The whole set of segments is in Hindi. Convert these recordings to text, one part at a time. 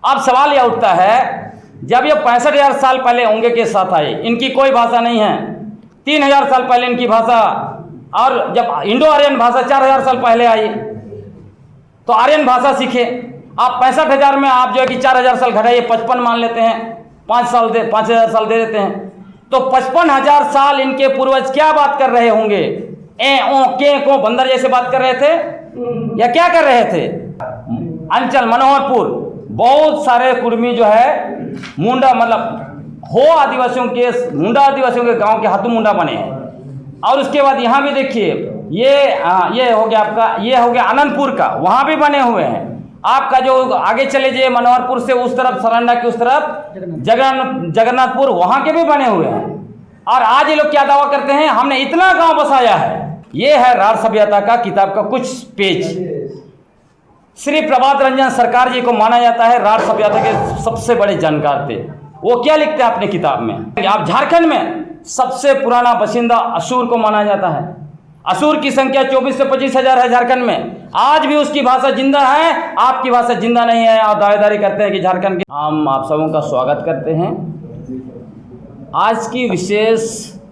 अब सवाल यह उठता है, जब ये 65,000 साल पहले ओंगे के साथ आए, इनकी कोई भाषा नहीं है, 3,000 साल पहले इनकी भाषा, और जब इंडो आर्यन भाषा 4,000 साल पहले आई तो आर्यन भाषा सीखे। आप 65,000 में आप जो है कि 4,000 साल घटाइए, 55 मान लेते हैं, 5,000 साल दे देते हैं, तो 55,000 साल इनके पूर्वज क्या बात कर रहे होंगे? ए ओ के को बंदर जैसे बात कर रहे थे या क्या कर रहे थे? अंचल मनोहरपुर बहुत सारे कुर्मी जो है मुंडा, मतलब हो आदिवासियों के, मुंडा आदिवासियों के गांव के हाथों मुंडा बने हैं। और उसके बाद यहाँ भी देखिए, ये हो गया आपका, ये हो गया आनंदपुर का, वहाँ भी बने हुए हैं। आपका जो आगे चले जाइए मनोहरपुर से उस तरफ, सरांडा की उस तरफ जगन्नाथपुर, वहाँ के भी बने हुए हैं। और आज ये लोग क्या दावा करते हैं, हमने इतना गांव बसाया है। ये है राढ़ सभ्यता का किताब का कुछ पेज। श्री प्रभात रंजन सरकार जी को माना जाता है राढ़ सभ्यता के सबसे बड़े जानकार थे। वो क्या लिखते हैं अपनी किताब में, आप झारखंड में सबसे पुराना बशिंदा असुर को माना जाता है। असुर की संख्या 24 से 25,000 है झारखंड में। आज भी उसकी भाषा जिंदा है, आपकी भाषा जिंदा नहीं है, और दावेदारी करते हैं कि झारखंड के। हम आप सबों का स्वागत करते हैं। आज की विशेष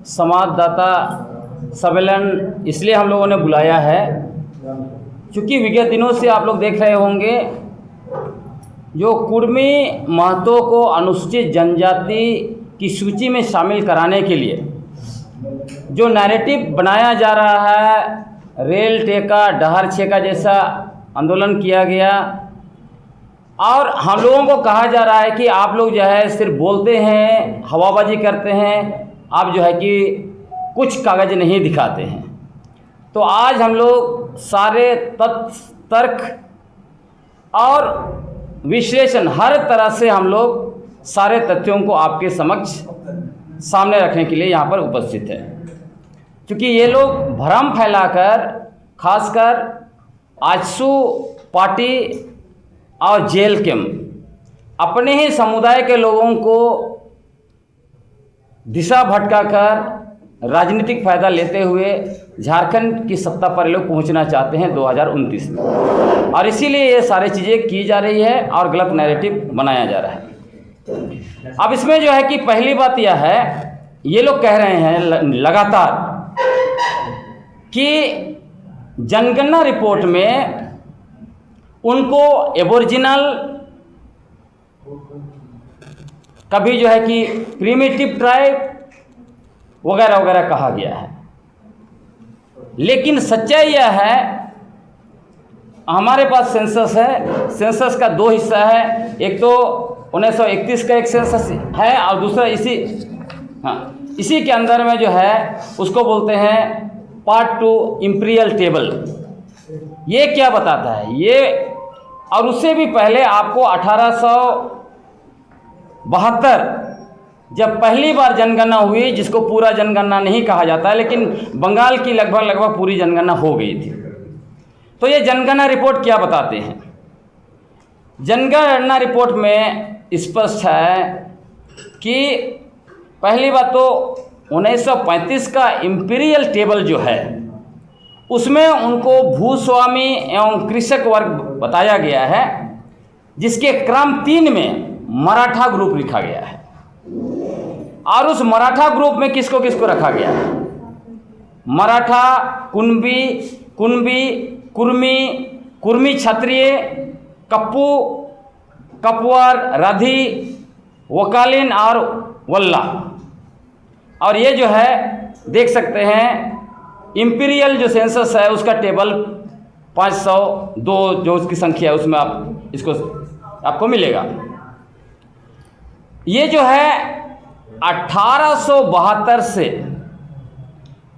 संवाददाता सम्मेलन इसलिए हम लोगों ने बुलाया है क्योंकि विगत दिनों से आप लोग देख रहे होंगे, जो कुर्मी महतो को अनुसूचित जनजाति की सूची में शामिल कराने के लिए जो नैरेटिव बनाया जा रहा है, रेल टेका डहर छेका जैसा आंदोलन किया गया, और हम लोगों को कहा जा रहा है कि आप लोग जो है सिर्फ बोलते हैं, हवाबाजी करते हैं, आप जो है कि कुछ कागज़ नहीं दिखाते हैं। तो आज हम लोग सारे तथ्य, तर्क और विश्लेषण, हर तरह से हम लोग सारे तथ्यों को आपके समक्ष सामने रखने के लिए यहाँ पर उपस्थित है। क्योंकि ये लोग भ्रम फैलाकर, खासकर आजसू पार्टी और जेल के अपने ही समुदाय के लोगों को दिशा भटकाकर राजनीतिक फायदा लेते हुए झारखंड की सत्ता पर लोग पहुंचना चाहते हैं 2029 में, और इसीलिए ये सारी चीज़ें की जा रही है और गलत नैरेटिव बनाया जा रहा है। अब इसमें जो है कि पहली बात यह है, ये लोग कह रहे हैं लगातार कि जनगणना रिपोर्ट में उनको एबोरिजिनल, कभी जो है कि प्रिमिटिव ट्राइब वगैरह वगैरह कहा गया है। लेकिन सच्चाई यह है, हमारे पास सेंसस है, सेंसस का दो हिस्सा है, एक तो 1931 का एक सेंसस है और दूसरा इसी के अंदर में जो है उसको बोलते हैं पार्ट 2 इंपीरियल टेबल। ये क्या बताता है ये, और उससे भी पहले आपको 1872 जब पहली बार जनगणना हुई, जिसको पूरा जनगणना नहीं कहा जाता, लेकिन बंगाल की लगभग पूरी जनगणना हो गई थी। तो ये जनगणना रिपोर्ट क्या बताते हैं? जनगणना रिपोर्ट में स्पष्ट है कि पहली बात तो 1935 का इंपीरियल टेबल जो है उसमें उनको भूस्वामी एवं कृषक वर्ग बताया गया है, जिसके क्रम 3 में मराठा ग्रुप लिखा गया है। और उस मराठा ग्रुप में किसको किसको रखा गया है? मराठा, कुणबी, कुर्मी, कुर्मी क्षत्रिय, कप्पू, कपवार, राधी, वकालीन और वल्ला। और ये जो है देख सकते हैं, इंपीरियल जो सेंसस है उसका टेबल 502 जो उसकी संख्या है उसमें आप इसको आपको मिलेगा। ये जो है 1872 से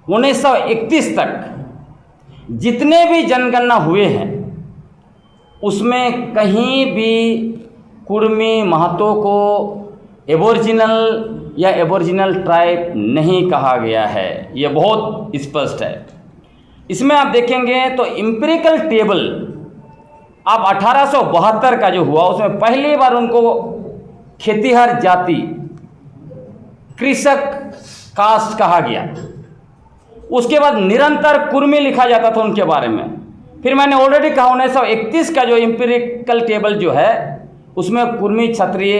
1931 तक जितने भी जनगणना हुए हैं उसमें कहीं भी कुर्मी महतो को एबोरिजिनल या एबोरिजिनल ट्राइब नहीं कहा गया है। ये बहुत स्पष्ट है। इसमें आप देखेंगे तो इंपीरिकल टेबल आप 1872 का जो हुआ उसमें पहली बार उनको खेतीहर जाति, कृषक कास्ट कहा गया। उसके बाद निरंतर कुर्मी लिखा जाता था उनके बारे में। फिर मैंने ऑलरेडी कहा 1931 का जो इंपीरिकल टेबल जो है उसमें कुर्मी क्षत्रिय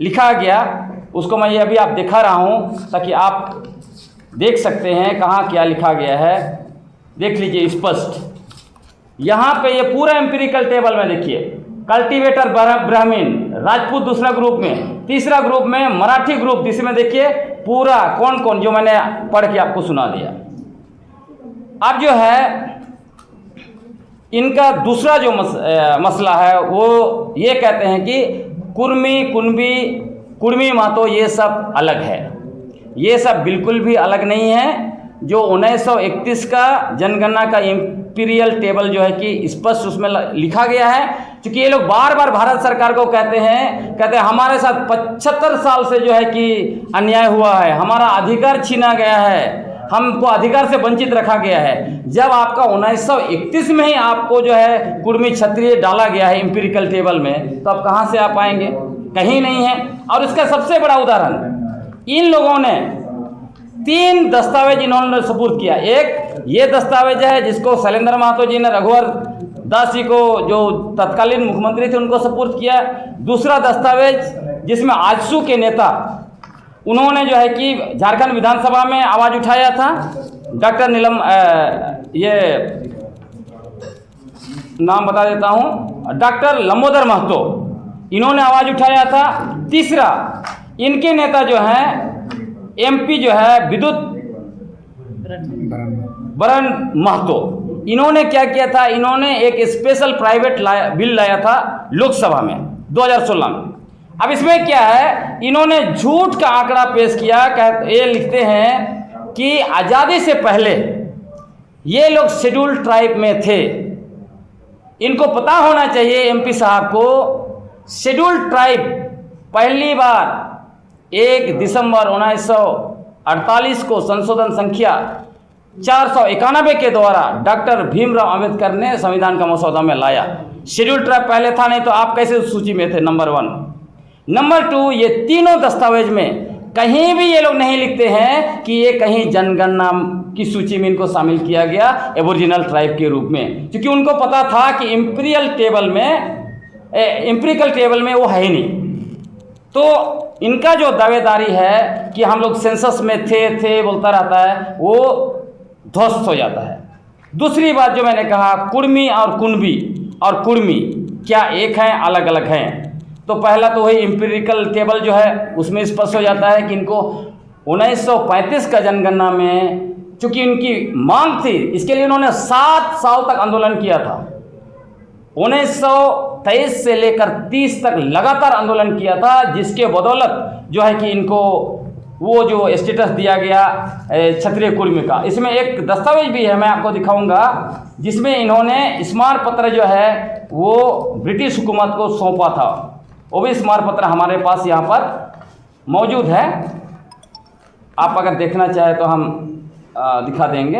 लिखा गया। उसको मैं ये अभी आप दिखा रहा हूँ ताकि आप देख सकते हैं कहाँ क्या लिखा गया है। देख लीजिए स्पष्ट, यहाँ पे ये पूरा एम्पिरिकल टेबल में देखिए। कल्टीवेटर ब्राह्मण राजपूत दूसरा ग्रुप में, तीसरा ग्रुप में मराठी ग्रुप, जिसमें देखिए पूरा कौन कौन, जो मैंने पढ़ के आपको सुना दिया। अब जो है इनका दूसरा जो मसला है वो ये कहते हैं कि कुर्मी, कुणबी, कुर्मी महतो ये सब अलग है। ये सब बिल्कुल भी अलग नहीं है। जो 1931 का जनगणना का इंपीरियल टेबल जो है कि स्पष्ट उसमें लिखा गया है। क्योंकि ये लोग बार बार भारत सरकार को कहते हैं हमारे साथ 75 साल से जो है कि अन्याय हुआ है, हमारा अधिकार छीना गया है, हमको अधिकार से वंचित रखा गया है। जब आपका 1931 में ही आपको जो है कुर्मी क्षत्रिय डाला गया है इंपीरिकल टेबल में, तो आप कहाँ से आ पाएंगे? कहीं नहीं है। और इसका सबसे बड़ा उदाहरण, इन लोगों ने 3 दस्तावेज इन्होंने सपुर्द किया। एक ये दस्तावेज है जिसको शैलेंद्र महतो जी ने रघुवर दास जी को, जो तत्कालीन मुख्यमंत्री थे, उनको सपुर्द किया। दूसरा दस्तावेज जिसमें आजसू के नेता, उन्होंने जो है कि झारखंड विधानसभा में आवाज़ उठाया था, डॉक्टर ये नाम बता देता हूँ, डॉक्टर लंबोदर महतो, इन्होंने आवाज़ उठाया था। तीसरा इनके नेता जो हैं एमपी जो है विद्युत बरन महतो, इन्होंने क्या किया था? इन्होंने एक स्पेशल प्राइवेट बिल लाया था लोकसभा में 2016 में। अब इसमें क्या है, इन्होंने झूठ का आंकड़ा पेश किया। ये लिखते हैं कि आज़ादी से पहले ये लोग शेड्यूल्ड ट्राइब में थे। इनको पता होना चाहिए एमपी साहब को, शेड्यूल्ड ट्राइब पहली बार 1 दिसंबर 1948 को संशोधन संख्या 491 के द्वारा डॉक्टर भीमराव अंबेडकर ने संविधान का मसौदा में लाया। शेड्यूल्ड ट्राइब पहले था नहीं, तो आप कैसे उस सूची में थे? नंबर 1। नंबर 2, ये तीनों दस्तावेज में कहीं भी ये लोग नहीं लिखते हैं कि ये कहीं जनगणना की सूची में इनको शामिल किया गया एबोरिजिनल ट्राइब के रूप में, क्योंकि उनको पता था कि इंपीरिकल टेबल में वो है ही नहीं। तो इनका जो दावेदारी है कि हम लोग सेंसस में थे बोलता रहता है, वो ध्वस्त हो जाता है। दूसरी बात जो मैंने कहा, कुर्मी और कुणबी और कुर्मी क्या एक हैं? अलग अलग हैं। तो पहला तो वही इंपीरिकल टेबल जो है उसमें स्पष्ट हो जाता है कि इनको 1935 का जनगणना में, चूंकि इनकी मांग थी, इसके लिए इन्होंने 7 साल तक आंदोलन किया था। 1923 से लेकर 30 तक लगातार आंदोलन किया था, जिसके बदौलत जो है कि इनको वो जो स्टेटस दिया गया क्षत्रिय कुर्मी का। इसमें एक दस्तावेज भी है, मैं आपको दिखाऊंगा, जिसमें इन्होंने स्मार पत्र जो है वो ब्रिटिश हुकूमत को सौंपा था। वो भी स्मार पत्र हमारे पास यहाँ पर मौजूद है। आप अगर देखना चाहें तो हम दिखा देंगे।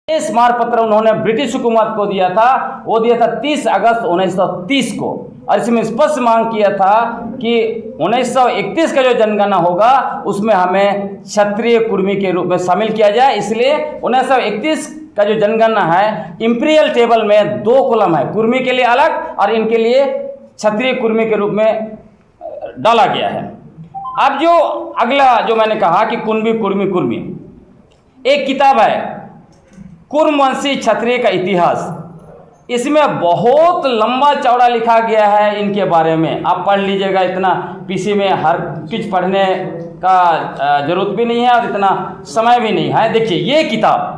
ये स्मार पत्र उन्होंने ब्रिटिश हुकूमत को दिया था, वो दिया था 30 अगस्त 1930 को। और इसमें स्पष्ट मांग किया था कि 1931 का जो जनगणना होगा उसमें हमें क्षत्रिय कुर्मी के रूप में शामिल किया जाए। इसलिए 1931 का जो जनगणना है इंपीरियल टेबल में 2 कॉलम है, कुर्मी के लिए अलग और इनके लिए क्षत्रिय कुर्मी के रूप में डाला गया है। अब जो अगला जो मैंने कहा कि कुणबी, कुर्मी, कुर्मी, एक किताब है कुर्मवंशी क्षत्रिय का इतिहास। इसमें बहुत लंबा चौड़ा लिखा गया है इनके बारे में। आप पढ़ लीजिएगा, इतना पीसी में हर चीज़ पढ़ने का जरूरत भी नहीं है और इतना समय भी नहीं है। देखिए ये किताब,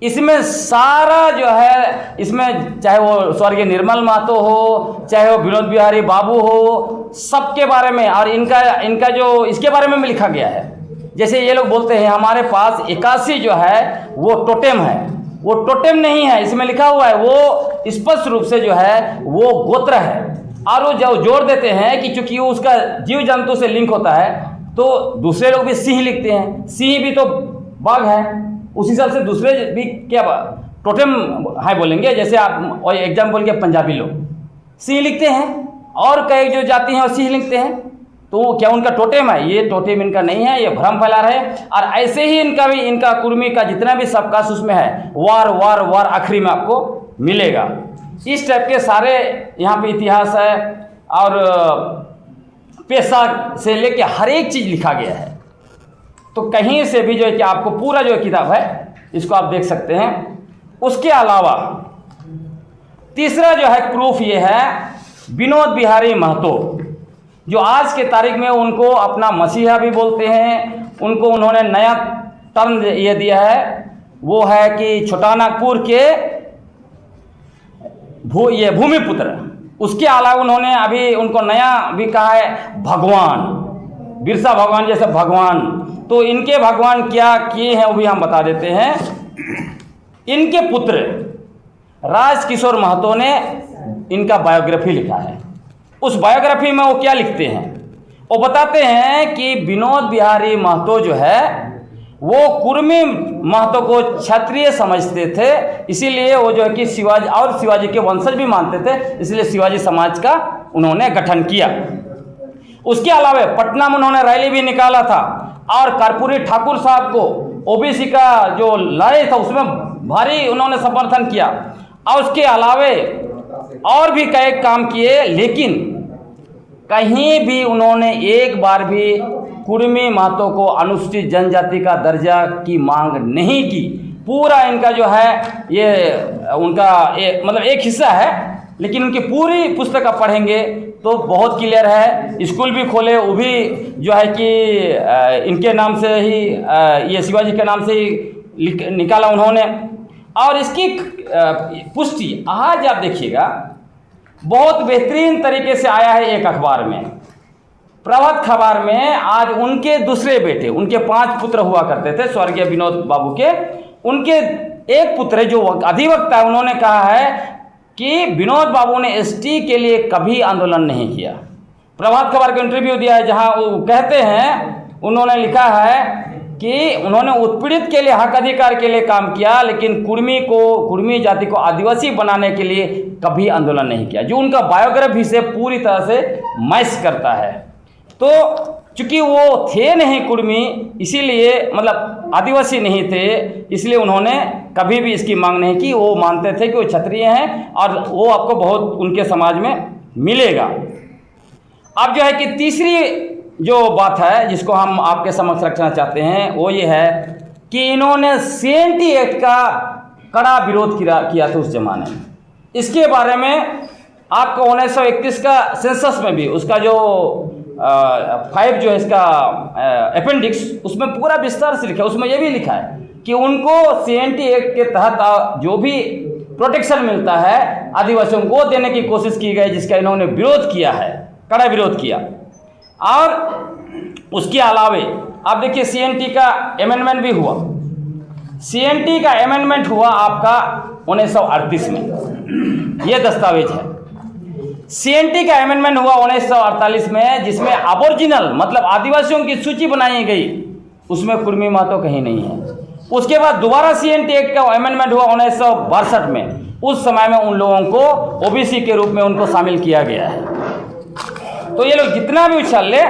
इसमें सारा जो है, इसमें चाहे वो स्वर्गीय निर्मल महतो हो, चाहे वो विनोद बिहारी बाबू हो, सबके बारे में और इनका जो इसके बारे में भी लिखा गया है। जैसे ये लोग बोलते हैं हमारे पास 81 जो है वो टोटेम है, वो टोटेम नहीं है, इसमें लिखा हुआ है वो स्पष्ट रूप से जो है वो गोत्र है। और वो जो जोड़ देते हैं कि चूंकि वो उसका जीव जंतु से लिंक होता है, तो दूसरे लोग भी सिंह लिखते हैं, सिंह भी तो बाघ है, उस हिसाब से दूसरे भी क्या टोटेम है बोलेंगे। जैसे आप और एग्जाम्पल के पंजाबी लोग सिंह लिखते हैं और कई जो जाति हैं वो सिंह लिखते हैं, तो क्या उनका टोटेम है? ये टोटेम इनका नहीं है, ये भ्रम फैला रहे। और ऐसे ही इनका भी, इनका कुर्मी का जितना भी सबकास्ट उसमें है वार वार वार आखिरी में आपको मिलेगा। इस टाइप के सारे यहाँ पे इतिहास है। और पेशा से लेके हर एक चीज़ लिखा गया है। तो कहीं से भी जो है कि आपको पूरा जो किताब है इसको आप देख सकते हैं। उसके अलावा तीसरा जो है प्रूफ ये है, विनोद बिहारी महतो, जो आज के तारीख में उनको अपना मसीहा भी बोलते हैं, उनको उन्होंने नया टर्म ये दिया है, वो है कि छोटा नागपुर के भूमिपुत्र। उसके अलावा उन्होंने अभी उनको नया भी कहा है भगवान, बिरसा भगवान जैसे भगवान। तो इनके भगवान क्या किए हैं वो भी हम बता देते हैं। इनके पुत्र राजकिशोर महतो ने इनका बायोग्राफी लिखा है। उस बायोग्राफी में वो क्या लिखते हैं, वो बताते हैं कि विनोद बिहारी महतो जो है वो कुर्मी महतो को क्षत्रिय समझते थे, इसीलिए वो जो है कि शिवाजी के वंशज भी मानते थे, इसलिए शिवाजी समाज का उन्होंने गठन किया। उसके अलावा पटना में उन्होंने रैली भी निकाला था और कर्पूरी ठाकुर साहब को ओबीसी का जो लड़ाई था उसमें भारी उन्होंने समर्थन किया। और उसके अलावे और भी कई काम किए, लेकिन कहीं भी उन्होंने एक बार भी कुर्मी महतो को अनुसूचित जनजाति का दर्जा की मांग नहीं की। पूरा इनका जो है ये उनका मतलब एक हिस्सा है, लेकिन उनकी पूरी पुस्तक आप पढ़ेंगे तो बहुत क्लियर है। स्कूल भी खोले, वो भी जो है कि इनके नाम से ही ये शिवाजी के नाम से ही निकाला उन्होंने। और इसकी पुष्टि आज आप देखिएगा बहुत बेहतरीन तरीके से आया है एक अखबार में, प्रभात खबर में। आज उनके दूसरे बेटे, उनके 5 पुत्र हुआ करते थे स्वर्गीय विनोद बाबू के, उनके एक पुत्र जो अधिवक्ता है, उन्होंने कहा है कि विनोद बाबू ने एसटी के लिए कभी आंदोलन नहीं किया। प्रभात खबर का इंटरव्यू दिया है जहां वो कहते हैं, उन्होंने लिखा है कि उन्होंने उत्पीड़ित के लिए, हक अधिकार के लिए काम किया, लेकिन कुर्मी जाति को आदिवासी बनाने के लिए कभी आंदोलन नहीं किया, जो उनका बायोग्राफी से पूरी तरह से मैच करता है। तो चूंकि वो थे नहीं कुर्मी, इसीलिए मतलब आदिवासी नहीं थे, इसलिए उन्होंने कभी भी इसकी मांग नहीं की। वो मानते थे कि वो क्षत्रिय हैं और वो आपको बहुत उनके समाज में मिलेगा। अब जो है कि तीसरी जो बात है जिसको हम आपके समक्ष रखना चाहते हैं वो ये है कि इन्होंने सीएनटी एक्ट का कड़ा विरोध किया था उस जमाने में। इसके बारे में आपको 1931 का सेंसस में भी उसका जो 5 जो है इसका अपेंडिक्स, उसमें पूरा विस्तार से लिखा है। उसमें यह भी लिखा है कि उनको सीएनटी एक्ट के तहत जो भी प्रोटेक्शन मिलता है आदिवासियों को देने की कोशिश की गई, जिसका इन्होंने विरोध किया है, कड़ा विरोध किया। और उसके अलावे आप देखिए सीएनटी का अमेंडमेंट भी हुआ। सीएनटी का अमेंडमेंट हुआ आपका 1938 में, ये दस्तावेज है। सीएनटी का अमेंडमेंट हुआ 1948 में, जिसमें अबोरिजिनल मतलब आदिवासियों की सूची बनाई गई, उसमें कुर्मी महतो कहीं नहीं है। उसके बाद दोबारा सीएनटी एक्ट का अमेंडमेंट हुआ 1962 में, उस समय में उन लोगों को ओबीसी के रूप में उनको शामिल किया गया है। तो ये लोग जितना भी उछल ले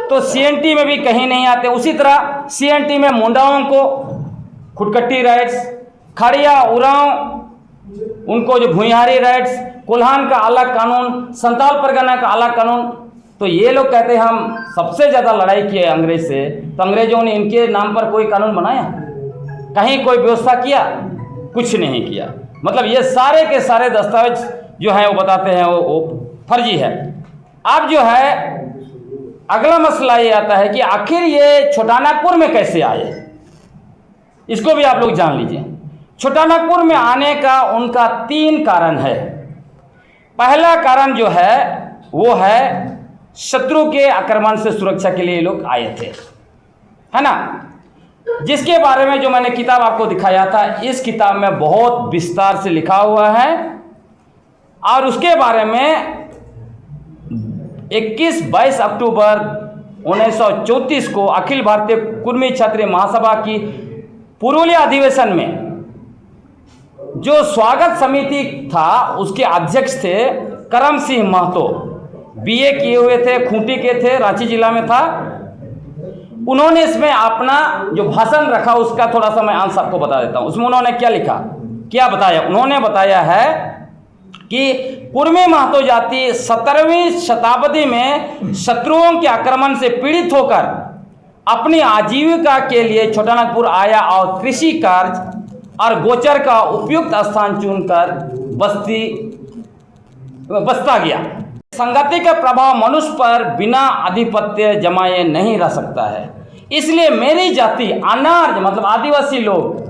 तो सीएनटी में भी कहीं नहीं आते। उसी तरह सीएनटी में मुंडाओं को खुटकट्टी राइट्स, खड़िया उरांव उनको जो भूइहारी राइट्स, कोल्हान का अलग कानून, संताल परगना का अलग कानून। तो ये लोग कहते हैं हम सबसे ज़्यादा लड़ाई किए अंग्रेज से, तो अंग्रेजों ने इनके नाम पर कोई कानून बनाया, कहीं कोई व्यवस्था किया? कुछ नहीं किया। मतलब ये सारे के सारे दस्तावेज जो हैं वो बताते हैं वो फर्जी है। अब जो है अगला मसला ये आता है कि आखिर ये छोटा नागपुर में कैसे आए, इसको भी आप लोग जान लीजिए। छोटा नागपुर में आने का उनका 3 कारण है। पहला कारण जो है वो है शत्रु के आक्रमण से सुरक्षा के लिए लोग आए थे, है ना, जिसके बारे में जो मैंने किताब आपको दिखाया था, इस किताब में बहुत विस्तार से लिखा हुआ है। और उसके बारे में 21-22 अक्टूबर 1934 को अखिल भारतीय कुर्मी क्षत्रिय महासभा की पुरुलिया अधिवेशन में जो स्वागत समिति था उसके अध्यक्ष थे करम सिंह महतो, बीए किए हुए थे, खूंटी के थे, रांची जिला में था। उन्होंने इसमें अपना जो भाषण रखा उसका थोड़ा सा मैं अंश आपको बता देता हूँ। उसमें उन्होंने क्या लिखा, क्या बताया? उन्होंने बताया है कि कुर्मी महतो जाति 17वीं शताब्दी में शत्रुओं के आक्रमण से पीड़ित होकर अपनी आजीविका के लिए छोटानागपुर आया और कृषि कार्य और गोचर का उपयुक्त स्थान चुनकर बसता गया। संगति का प्रभाव मनुष्य पर बिना आधिपत्य जमाए नहीं रह सकता है, इसलिए मेरी जाति अनार्य मतलब आदिवासी लोग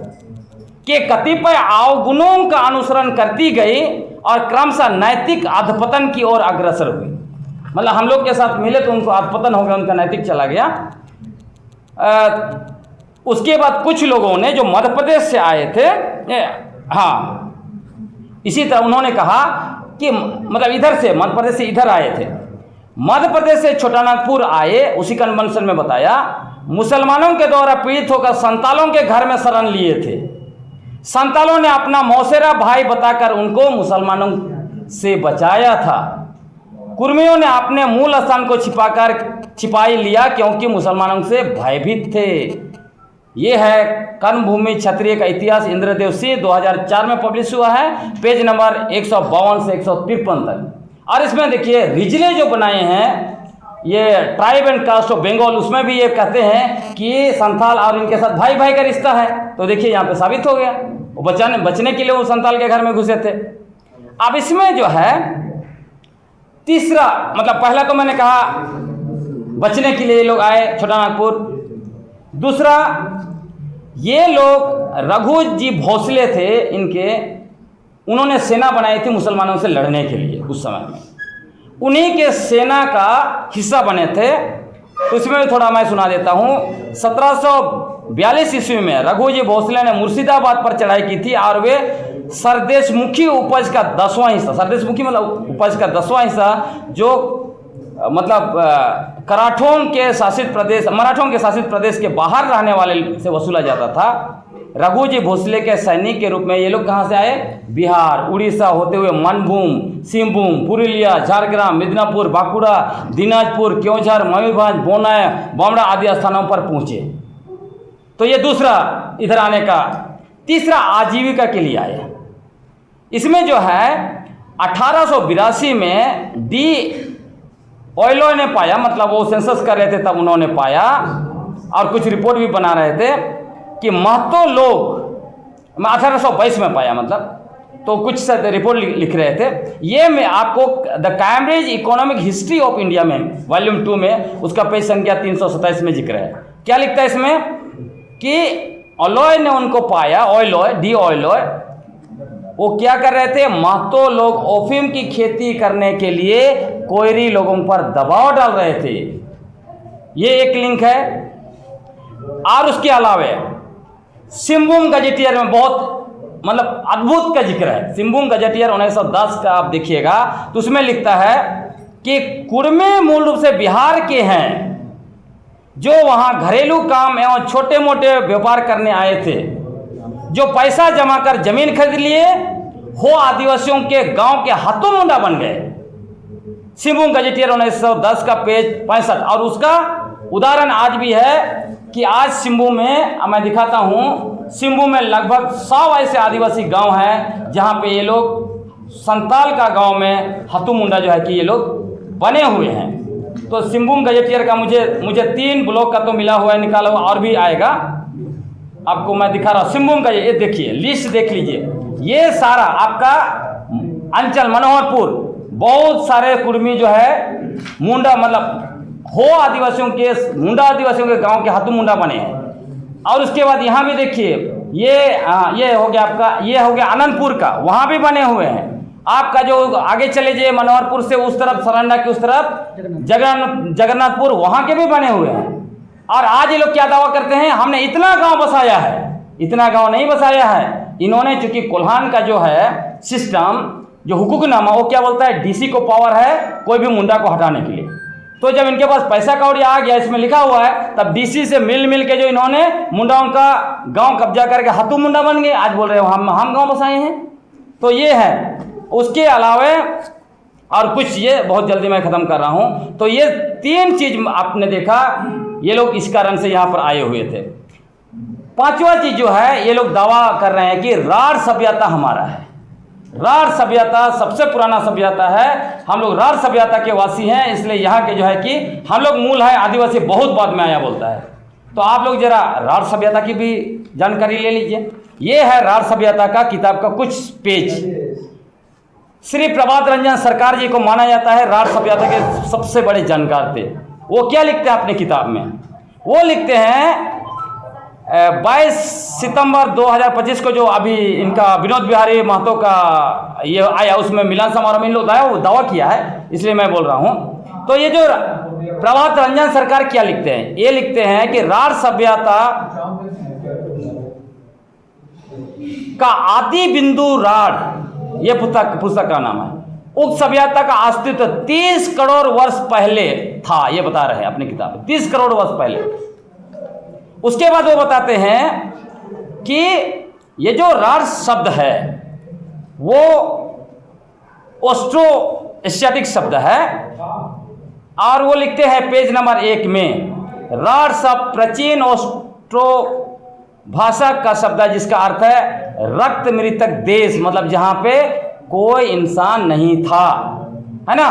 के कतिपय अवगुणों का अनुसरण करती गई और क्रमशः नैतिक अधपतन की ओर अग्रसर हुई। मतलब हम लोग के साथ मिले तो उनको अधपतन हो गया, उनका नैतिक चला गया। उसके बाद कुछ लोगों ने जो मध्य प्रदेश से आए थे, इसी तरह उन्होंने कहा कि मतलब इधर से मध्य प्रदेश से इधर आए थे, मध्य प्रदेश से छोटानागपुर आए। उसी कन्वेंशन में बताया मुसलमानों के द्वारा पीड़ित होकर संतालों के घर में शरण लिए थे। संतालों ने अपना मौसेरा भाई बताकर उनको मुसलमानों से बचाया था। कुर्मियों ने अपने मूल स्थान को छिपाई लिया क्योंकि मुसलमानों से भयभीत थे। ये है कर्मभूमि क्षत्रिय का इतिहास, इंद्रदेव सिंह, 2004 में पब्लिश हुआ है, पेज नंबर 152 से 153 तक। और इसमें देखिए रिजले जो बनाए हैं ये tribe and caste of Bengal, उसमें भी ये कहते हैं कि ये संथाल और इनके साथ भाई भाई का रिश्ता है। तो देखिए यहाँ पे साबित हो गया, वो बचने के लिए वो संथाल के घर में घुसे थे। अब इसमें जो है तीसरा मतलब पहला तो मैंने कहा बचने के लिए ये लोग आए छोटानागपुर। दूसरा, ये लोग रघु जी भोसले थे इनके, उन्होंने सेना बनाई थी मुसलमानों से लड़ने के लिए उस समय में, उन्हीं के सेना का हिस्सा बने थे। तो इसमें भी थोड़ा मैं सुना देता हूँ। 1742 ईस्वी में रघु जी भोसले ने मुर्शिदाबाद पर चढ़ाई की थी और वे सरदेशमुखी उपज का 10वां हिस्सा, सरदेशमुखी मतलब उपज का 10वां हिस्सा जो मतलब मराठों के शासित प्रदेश के बाहर रहने वाले से वसूला जाता था। रघु जी भोसले के सैनिक के रूप में ये लोग कहाँ से आए? बिहार, उड़ीसा होते हुए मनभूम, सिंहभूम, पुरुलिया, झारग्राम, मिदनापुर, बांकुड़ा, दिनाजपुर, क्योंझार, मयूरभंज, बोनाई, बामड़ा आदि स्थानों पर पहुँचे। तो ये दूसरा इधर आने का। तीसरा, आजीविका के लिए आए। इसमें जो है 1882 में डी ऑयलॉय ने पाया, मतलब वो सेंसस कर रहे थे तब उन्होंने पाया और कुछ रिपोर्ट भी बना रहे थे कि महतो लोग 1822 में पाया, मतलब तो कुछ रिपोर्ट लिख रहे थे। ये मैं आपको the Cambridge economic history of India में वॉल्यूम 2 में उसका पेज संख्या 327 में जिक्र है। क्या लिखता है इसमें कि ऑयलॉय ने उनको पाया, ऑयलॉय, डी ऑयलॉय, वो क्या कर रहे थे? महतो लोग ओफियम की खेती करने के लिए कोयरी लोगों पर दबाव डाल रहे थे। ये एक लिंक है। और उसके अलावे सिंहभूम गजेटियर में बहुत मतलब अद्भुत का जिक्र है। सिंहभूम गजेटियर 1910 का आप देखिएगा तो उसमें लिखता है कि कुर्मी मूल रूप से बिहार के हैं जो वहाँ घरेलू काम एवं छोटे मोटे व्यापार करने आए थे, जो पैसा जमा कर जमीन खरीद लिए हो आदिवासियों के गांव के हाथों मुंडा बन गए। सिंहभूम गजेटियर 1910 का पेज 65। और उसका उदाहरण आज भी है कि आज सिंहभूम में मैं दिखाता हूं, सिंहभूम में लगभग 100 ऐसे आदिवासी गांव हैं जहां पे ये लोग संताल का गांव में हाथों मुंडा जो है कि ये लोग बने हुए हैं। तो सिंहभूम गजेटियर का मुझे 3 ब्लॉक का तो मिला हुआ है, निकाला हुआ और भी आएगा, आपको मैं दिखा रहा हूँ। सिंहभूम का ये देखिए, लिस्ट देख लीजिए। ये सारा आपका अंचल मनोहरपुर, बहुत सारे कुर्मी जो है मुंडा मतलब हो आदिवासियों के, मुंडा आदिवासियों के गांव के हाथों मुंडा बने हैं। और उसके बाद यहाँ भी देखिए, ये हो गया आपका, ये हो गया आनंदपुर का, वहाँ भी बने हुए हैं। आपका जो आगे चले जाइए मनोहरपुर से उस तरफ, सरांडा की उस तरफ जगन्नाथपुर, वहाँ के भी बने हुए हैं। और आज ये लोग क्या दावा करते हैं, हमने इतना गांव बसाया है। इतना गांव नहीं बसाया है इन्होंने, चूंकि कोल्हान का जो है सिस्टम, जो हुकूकनामा, वो क्या बोलता है, डीसी को पावर है कोई भी मुंडा को हटाने के लिए। तो जब इनके पास पैसा कौड़ी आ गया, इसमें लिखा हुआ है, तब डीसी से मिल के जो इन्होंने मुंडाओं का गांव कब्जा करके हाथू मुंडा बन गए। आज बोल रहे हो हम गांव बसाए हैं। तो ये है। उसके अलावे और कुछ, ये बहुत जल्दी मैं ख़त्म कर रहा हूँ। तो ये 3 चीज़ आपने देखा, ये लोग इस कारण से यहाँ पर आए हुए थे। 5वां चीज़ जो है, ये लोग दावा कर रहे हैं कि राढ़ सभ्यता हमारा है। राढ़ सभ्यता सबसे पुराना सभ्यता है। हम लोग राढ़ सभ्यता के वासी हैं, इसलिए यहाँ के जो है कि हम लोग मूल है, आदिवासी बहुत बाद में आया बोलता है। तो आप लोग जरा राढ़ सभ्यता की भी जानकारी ले लीजिए। ये है राढ़ सभ्यता का किताब का कुछ पेज। श्री प्रभात रंजन सरकार जी को माना जाता है राढ़ सभ्यता के सबसे बड़े जानकार थे। वो क्या लिखते हैं अपनी किताब में? वो लिखते हैं 22 सितंबर 2025 को जो अभी इनका विनोद बिहारी महतो का ये आया, उसमें मिलन समारोह में इन लोग वो दावा किया है, इसलिए मैं बोल रहा हूँ। तो ये जो प्रभात रंजन सरकार क्या लिखते हैं? ये लिखते हैं कि राढ़ सभ्यता का आदि बिंदु राढ़, ये पुस्तक का नाम है। उक्त सभ्यता का अस्तित्व 30 करोड़ वर्ष पहले था, ये बता रहे हैं अपनी किताब में, 30 करोड़ वर्ष पहले। उसके बाद वो बताते हैं कि ये जो राढ़ शब्द है वो ऑस्ट्रो एशियाटिक शब्द है, और वो लिखते हैं पेज नंबर 1 में, राढ़ शब्द प्राचीन ऑस्ट्रो भाषा का शब्द है जिसका अर्थ है रक्त मृतक देश, मतलब जहां पे कोई इंसान नहीं था, है ना।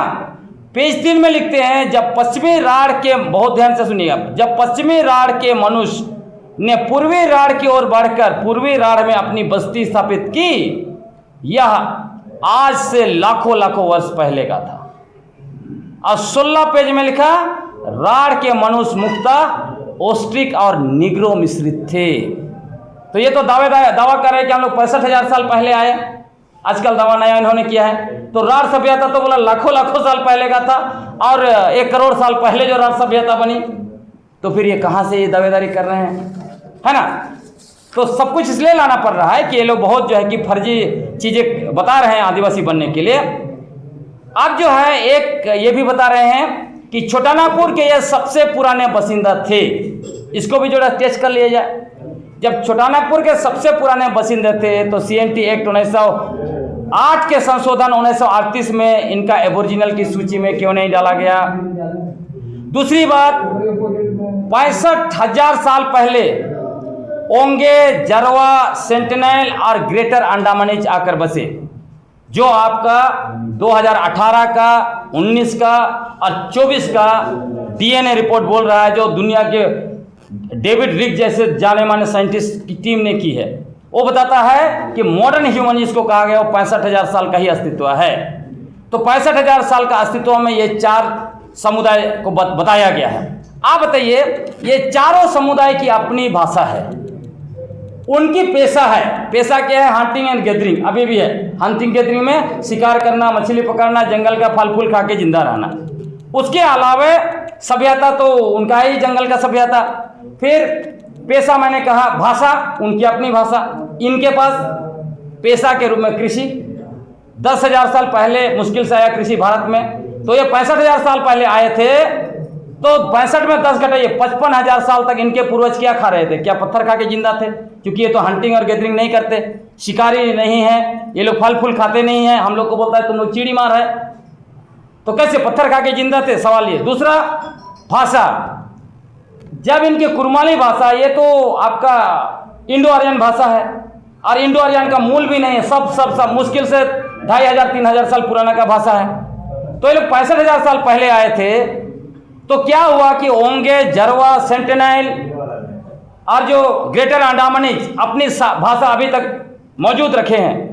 पेज 3 में लिखते हैं, जब पश्चिमी राढ़ के, बहुत ध्यान से सुनिएगा, जब पश्चिमी राढ़ के मनुष्य ने पूर्वी राढ़ की ओर बढ़कर पूर्वी राढ़ में अपनी बस्ती स्थापित की, यह आज से लाखों लाखों वर्ष पहले का था। और 16 पेज में लिखा, राढ़ के मनुष्य मुख्यतः ऑस्ट्रिक और निग्रो मिश्रित थे। तो ये तो दावा कर रहे हैं कि हम लोग 65,000 साल पहले आए, आजकल दावा नया इन्होंने किया है। तो राढ़ सभ्यता तो बोला लाखों लाखों साल पहले का था, और 1 करोड़ साल पहले जो राढ़ सभ्यता बनी, तो फिर ये कहाँ से ये दावेदारी कर रहे हैं, है ना। तो सब कुछ इसलिए लाना पड़ रहा है कि ये लोग बहुत जो है कि फर्जी चीजें बता रहे हैं आदिवासी बनने के लिए। अब जो है एक ये भी बता रहे हैं कि छोटानागपुर के ये सबसे पुराने बासिंदा थे, इसको भी जो टेस्ट कर लिया जाए। जब छोटानागपुर के सबसे पुराने बासिंदे थे तो CNT एक्ट 1908 के संशोधन 1938 में इनका एबोरिजिनल की सूची में क्यों नहीं डाला गया? दूसरी बात, 65,000 साल पहले ओंगे, जरवा, सेंटिनल और ग्रेटर अंडमानीज आकर बसे, जो आपका 2018 का, 19 का और 24 का DNA रिपोर्ट बोल रहा है, जो दुनिया के डेविड रिक जैसे जाने माने साइंटिस्ट की टीम ने की है। वो बताता है कि मॉडर्न ह्यूमन जिसको कहा गया वो 65,000 साल का ही अस्तित्व है। तो 65,000 साल का अस्तित्व में ये 4 समुदाय को बताया गया है। आप बताइए, ये चारों समुदाय की अपनी भाषा है, उनकी पेशा है। पेशा क्या है? हंटिंग एंड गैदरिंग, अभी भी है। हंटिंग गैदरिंग में शिकार करना, मछली पकड़ना, जंगल का फल फूल खा के जिंदा रहना। उसके अलावा सभ्यता तो उनका ही जंगल का सभ्यता। फिर पेशा मैंने कहा, भाषा उनकी अपनी भाषा। इनके पास पेशा के रूप में कृषि, 10,000 साल पहले मुश्किल से आया कृषि भारत में। तो ये 65,000 साल पहले आए थे, तो 65 में 10 घटाइए, 55,000 साल तक इनके पूर्वज क्या खा रहे थे? क्या पत्थर खा के जिंदा थे? क्योंकि ये तो हंटिंग और गैदरिंग नहीं करते, शिकारी नहीं है, ये लोग फल फूल खाते नहीं हैं। हम लोग को बोलता है तुम लोग चिड़ी मार है, तो कैसे पत्थर खा के जिंदा थे? सवाल ये। दूसरा, भाषा। जब इनकी कुरमाली भाषा, ये तो आपका इंडो आर्यन भाषा है, और इंडो आर्यन का मूल भी नहीं है, सब मुश्किल से 2,500-3,000 साल पुराना का भाषा है। तो ये लोग 65,000 साल पहले आए थे। तो क्या हुआ कि ओंगे, जरवा, सेंटिनल और जो ग्रेटर अंडमानीज अपनी भाषा अभी तक मौजूद रखे हैं।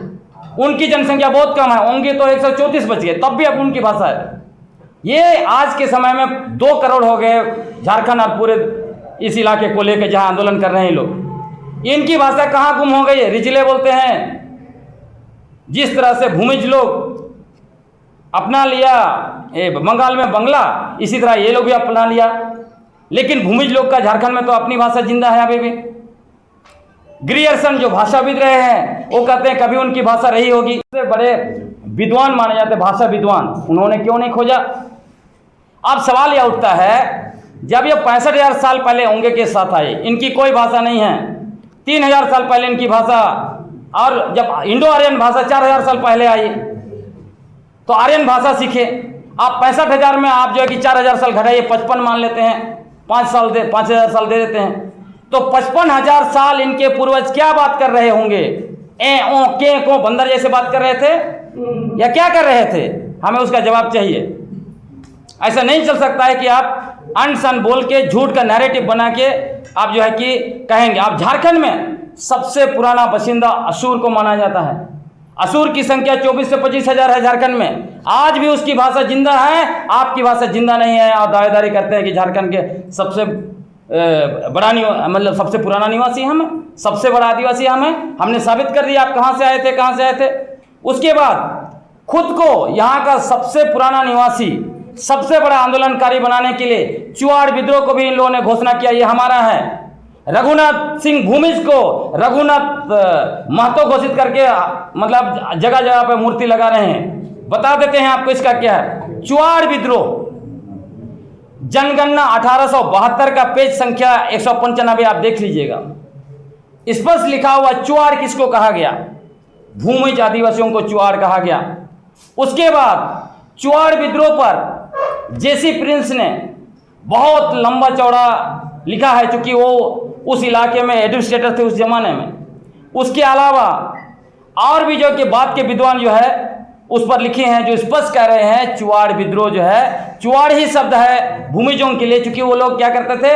उनकी जनसंख्या बहुत कम है, ओंगे तो 134 बच गए, तब भी अब उनकी भाषा है। ये आज के समय में 2 करोड़ हो गए, झारखंड और पूरे इस इलाके को लेकर जहां आंदोलन कर रहे हैं लोग। इनकी भाषा कहाँ गुम हो गई है? रिजले बोलते हैं। जिस तरह से भूमिज लोग अपना लिया बंगाल में बंगला, इसी तरह ये लोग भी अपना लिया। लेकिन भूमिज लोग का झारखंड में तो अपनी भाषा जिंदा है अभी भी। ग्रियर्सन जो भाषाविद रहे हैं वो कहते हैं कभी उनकी भाषा रही होगी। सबसे बड़े विद्वान माने जाते भाषा विद्वान, उन्होंने क्यों नहीं खोजा? अब सवाल यह उठता है, जब ये 65,000 साल पहले ओंगे के साथ आए, इनकी कोई भाषा नहीं है। 3,000 साल पहले इनकी भाषा, और जब इंडो आर्यन भाषा 4,000 साल पहले आई, तो आर्यन भाषा सीखे। आप 65,000 में आप जो है कि 4,000 साल घटाइए, 55 मान लेते हैं, 5,000 साल दे देते हैं। तो 55,000 साल इनके पूर्वज क्या बात कर रहे होंगे? ए ओ के को बंदर जैसे बात कर रहे थे या क्या कर रहे थे? हमें उसका जवाब चाहिए। ऐसा नहीं चल सकता है कि आप अनसन बोल के झूठ का नैरेटिव बना के आप जो है कि कहेंगे। आप झारखंड में सबसे पुराना बाशिंदा असुर को माना जाता है। असुर की संख्या 24 से 25 हजार है झारखंड में। आज भी उसकी भाषा जिंदा है, आपकी भाषा जिंदा नहीं है। और दावेदारी करते हैं कि झारखंड के सबसे बड़ा मतलब सबसे पुराना निवासी हम हैं, सबसे बड़ा आदिवासी हम हैं। हमने साबित कर दिया आप कहाँ से आए थे, कहाँ से आए थे। उसके बाद खुद को यहाँ का सबसे पुराना निवासी, सबसे बड़ा आंदोलनकारी बनाने के लिए चुआड़ विद्रोह को भी इन लोगों ने घोषणा किया ये हमारा है। रघुनाथ सिंह भूमिज को रघुनाथ महतो घोषित करके मतलब जगह जगह पे मूर्ति लगा रहे हैं। बता देते हैं आपको इसका क्या है। चुआड़ विद्रोह जनगणना 1872 का पेज संख्या 195 आप देख लीजिएगा। स्पष्ट लिखा हुआ चुआड़ किसको कहा गया? भूमिज आदिवासियों को चुआड़ कहा गया। उसके बाद चुआड़ विद्रोह पर जेसी प्रिंस ने बहुत लंबा चौड़ा लिखा है, क्योंकि वो उस इलाके में एडमिनिस्ट्रेटर थे उस जमाने में। उसके अलावा और भी जो कि बात के विद्वान जो है उस पर लिखे हैं, जो स्पष्ट कह रहे हैं चुआड़ विद्रोह जो है, चुआड़ ही शब्द है भूमिजों के लिए, क्योंकि वो लोग क्या करते थे,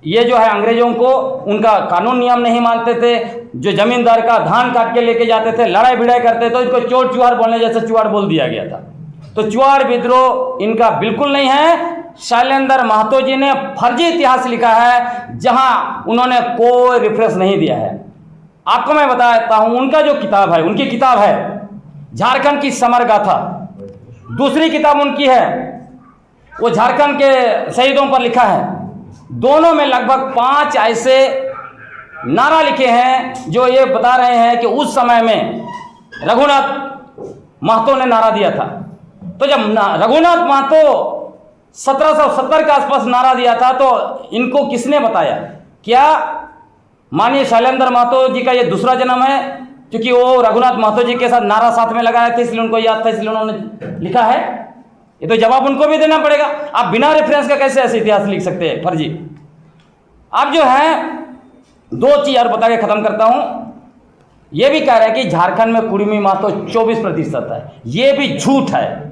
ये जो है अंग्रेजों को उनका कानून नियम नहीं मानते थे। जो जमींदार का धान काट के लेके जाते थे, लड़ाई भिड़ाई करते थे, इनको चोर चुहार बोलने जैसे चुआड़ बोल दिया गया था। तो चुआड़ विद्रोह इनका बिल्कुल नहीं है। शैलेंद्र महतो जी ने फर्जी इतिहास लिखा है, जहां उन्होंने कोई रेफरेंस नहीं दिया है। आपको मैं बताता हूं, उनका जो किताब है, उनकी किताब है झारखंड की समर गाथा। दूसरी किताब उनकी है, वो झारखंड के शहीदों पर लिखा है। दोनों में लगभग 5 ऐसे नारा लिखे हैं जो ये बता रहे हैं कि उस समय में रघुनाथ महतो ने नारा दिया था। तो जब रघुनाथ महतो 1770 के आसपास नारा दिया था, तो इनको किसने बताया? क्या माननीय शैलेंद्र महतो जी का ये दूसरा जन्म है? क्योंकि वो रघुनाथ महतो जी के साथ नारा साथ में लगाए थे, इसलिए उनको याद था, इसलिए उन्होंने लिखा है। ये तो जवाब उनको भी देना पड़ेगा। आप बिना रेफरेंस का कैसे ऐसे इतिहास लिख सकते हैं फर्जी? आप जो है 2 चीज और बता के खत्म करता हूं। ये भी कह रहे हैं कि झारखंड में कुर्मी महतो 24% है। ये भी झूठ है।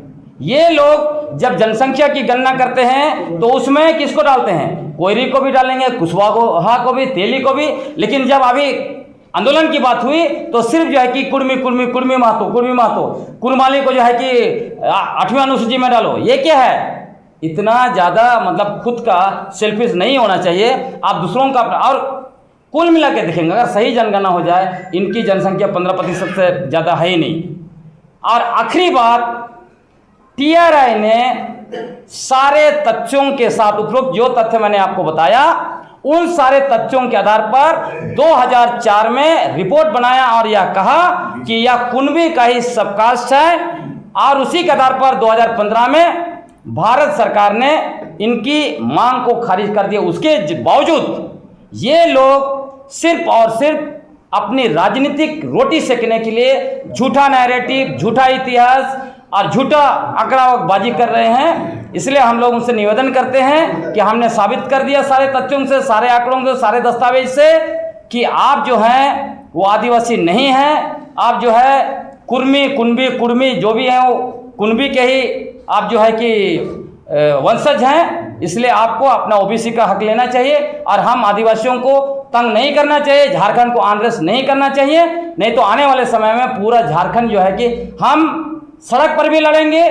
ये लोग जब जनसंख्या की गणना करते हैं तो उसमें किसको डालते हैं? कोयरी को भी डालेंगे, कुशवाहा को भी, तेली को भी। लेकिन जब अभी आंदोलन की बात हुई तो सिर्फ जो है कि कुर्मी महतो, कुरमाली को जो है कि 8वीं अनुसूची में डालो। ये क्या है? इतना ज़्यादा मतलब खुद का सेल्फिश नहीं होना चाहिए। आप दूसरों का, और कुल मिला के देखेंगे अगर सही जनगणना हो जाए, इनकी जनसंख्या 15% से ज़्यादा है ही नहीं। और आखिरी बात, टीआरआई ने सारे तथ्यों के साथ, उपरोक्त जो तथ्य मैंने आपको बताया, उन सारे तथ्यों के आधार पर 2004 में रिपोर्ट बनाया और यह कहा कि यह कुनबी का ही सबकास्ट है। और उसी के आधार पर 2015 में भारत सरकार ने इनकी मांग को खारिज कर दिया। उसके बावजूद ये लोग सिर्फ और सिर्फ अपनी राजनीतिक रोटी सेकने के लिए झूठा नैरेटिव, झूठा इतिहास और झूठा आंकड़ाबाजी कर रहे हैं। इसलिए हम लोग उनसे निवेदन करते हैं कि हमने साबित कर दिया सारे तथ्यों से, सारे आंकड़ों से, सारे दस्तावेज से कि आप जो हैं वो आदिवासी नहीं हैं। आप जो है कुर्मी जो भी हैं वो कुनबी के ही आप जो है कि वंशज हैं। इसलिए आपको अपना ओबीसी का हक लेना चाहिए और हम आदिवासियों को तंग नहीं करना चाहिए, झारखंड को आंध्रस नहीं करना चाहिए। नहीं तो आने वाले समय में पूरा झारखंड जो है कि हम सड़क पर भी लड़ेंगे,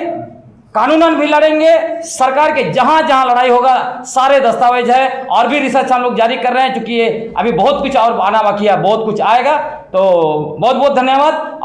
कानूनन भी लड़ेंगे। सरकार के जहां जहां लड़ाई होगा सारे दस्तावेज है और भी रिसर्च हम लोग जारी कर रहे हैं, क्योंकि ये अभी बहुत कुछ और आना बाकी है, बहुत कुछ आएगा। तो बहुत बहुत धन्यवाद।